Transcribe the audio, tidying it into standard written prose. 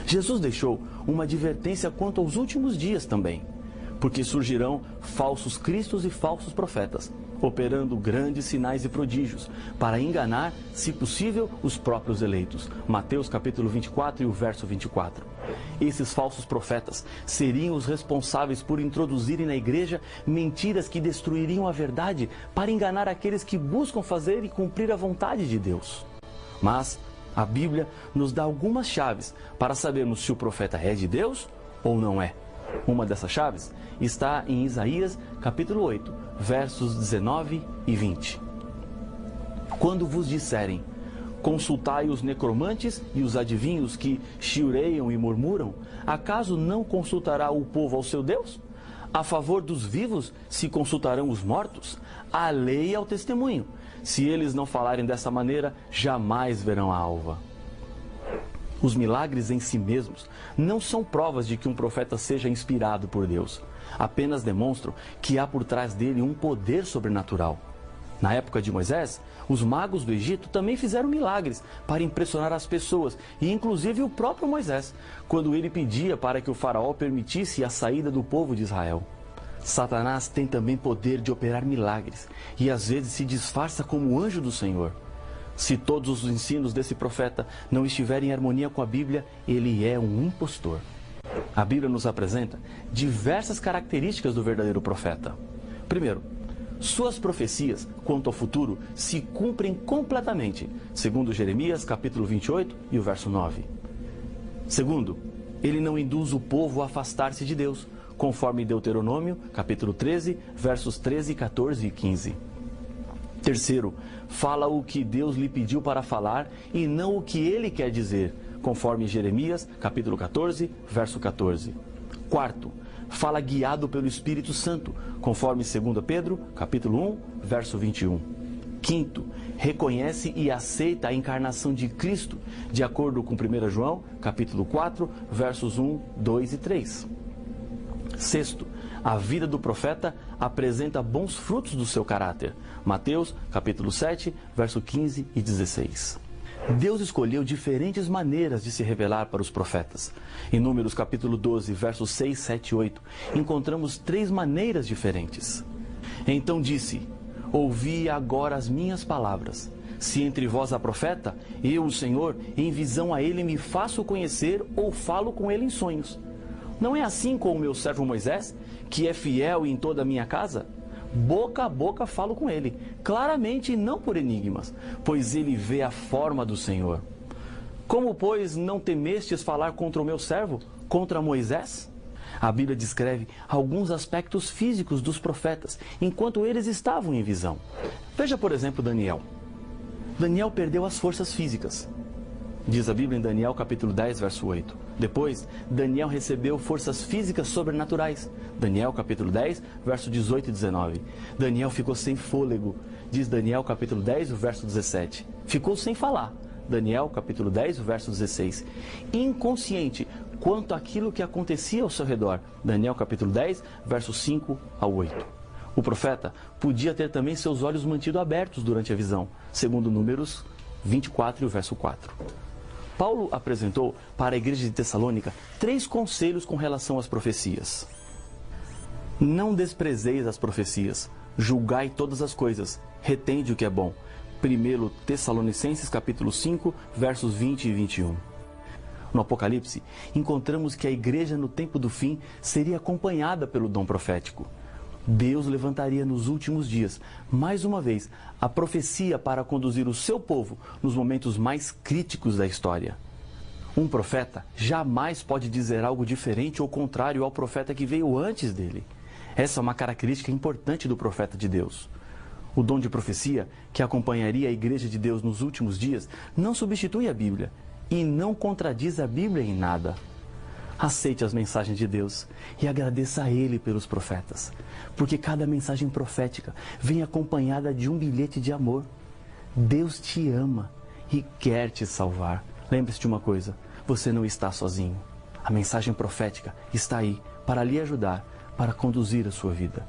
Jesus deixou uma advertência quanto aos últimos dias também, porque surgirão falsos cristos e falsos profetas, operando grandes sinais e prodígios, para enganar, se possível, os próprios eleitos. Mateus capítulo 24 e o verso 24. Esses falsos profetas seriam os responsáveis por introduzirem na igreja mentiras que destruiriam a verdade para enganar aqueles que buscam fazer e cumprir a vontade de Deus. Mas a Bíblia nos dá algumas chaves para sabermos se o profeta é de Deus ou não é. Uma dessas chaves está em Isaías capítulo 8, versos 19 e 20. Quando vos disserem, consultai os necromantes e os adivinhos que chiureiam e murmuram, acaso não consultará o povo ao seu Deus? A favor dos vivos se consultarão os mortos? A lei é o testemunho. Se eles não falarem dessa maneira, jamais verão a alva. Os milagres em si mesmos não são provas de que um profeta seja inspirado por Deus. Apenas demonstram que há por trás dele um poder sobrenatural. Na época de Moisés, os magos do Egito também fizeram milagres para impressionar as pessoas, e inclusive o próprio Moisés, quando ele pedia para que o faraó permitisse a saída do povo de Israel. Satanás tem também poder de operar milagres, e às vezes se disfarça como anjo do Senhor. Se todos os ensinos desse profeta não estiverem em harmonia com a Bíblia, ele é um impostor. A Bíblia nos apresenta diversas características do verdadeiro profeta. Primeiro, suas profecias quanto ao futuro se cumprem completamente, segundo Jeremias capítulo 28 e o verso 9. Segundo, ele não induz o povo a afastar-se de Deus, conforme Deuteronômio capítulo 13, versos 13, 14 e 15. Terceiro, fala o que Deus lhe pediu para falar e não o que ele quer dizer, conforme Jeremias, capítulo 14, verso 14. Quarto, fala guiado pelo Espírito Santo, conforme 2 Pedro, capítulo 1, verso 21. Quinto, reconhece e aceita a encarnação de Cristo, de acordo com 1 João, capítulo 4, versos 1, 2 e 3. Sexto, a vida do profeta apresenta bons frutos do seu caráter. Mateus, capítulo 7, verso 15 e 16. Deus escolheu diferentes maneiras de se revelar para os profetas. Em Números, capítulo 12, versos 6, 7 e 8, encontramos 3 maneiras diferentes. Então disse, ouvi agora as minhas palavras. Se entre vós há profeta, eu, o Senhor, em visão a ele me faço conhecer ou falo com ele em sonhos. Não é assim com o meu servo Moisés, que é fiel em toda a minha casa? Boca a boca falo com ele, claramente e não por enigmas, pois ele vê a forma do Senhor. Como, pois, não temestes falar contra o meu servo, contra Moisés? A Bíblia descreve alguns aspectos físicos dos profetas, enquanto eles estavam em visão. Veja, por exemplo, Daniel. Daniel perdeu as forças físicas. Diz a Bíblia em Daniel capítulo 10, verso 8. Depois, Daniel recebeu forças físicas sobrenaturais. Daniel capítulo 10, verso 18 e 19. Daniel ficou sem fôlego. Diz Daniel capítulo 10, verso 17. Ficou sem falar. Daniel capítulo 10, verso 16. Inconsciente quanto àquilo que acontecia ao seu redor. Daniel capítulo 10, versos 5 ao 8. O profeta podia ter também seus olhos mantidos abertos durante a visão, segundo Números 24 e o verso 4. Paulo apresentou para a igreja de Tessalônica 3 conselhos com relação às profecias. Não desprezeis as profecias, julgai todas as coisas, retende o que é bom. 1 Tessalonicenses capítulo 5, versos 20 e 21. No Apocalipse, encontramos que a igreja no tempo do fim seria acompanhada pelo dom profético. Deus levantaria nos últimos dias, mais uma vez, a profecia para conduzir o seu povo nos momentos mais críticos da história. Um profeta jamais pode dizer algo diferente ou contrário ao profeta que veio antes dele. Essa é uma característica importante do profeta de Deus. O dom de profecia, que acompanharia a igreja de Deus nos últimos dias, não substitui a Bíblia e não contradiz a Bíblia em nada. Aceite as mensagens de Deus e agradeça a Ele pelos profetas, porque cada mensagem profética vem acompanhada de um bilhete de amor. Deus te ama e quer te salvar. Lembre-se de uma coisa, você não está sozinho. A mensagem profética está aí para lhe ajudar, para conduzir a sua vida.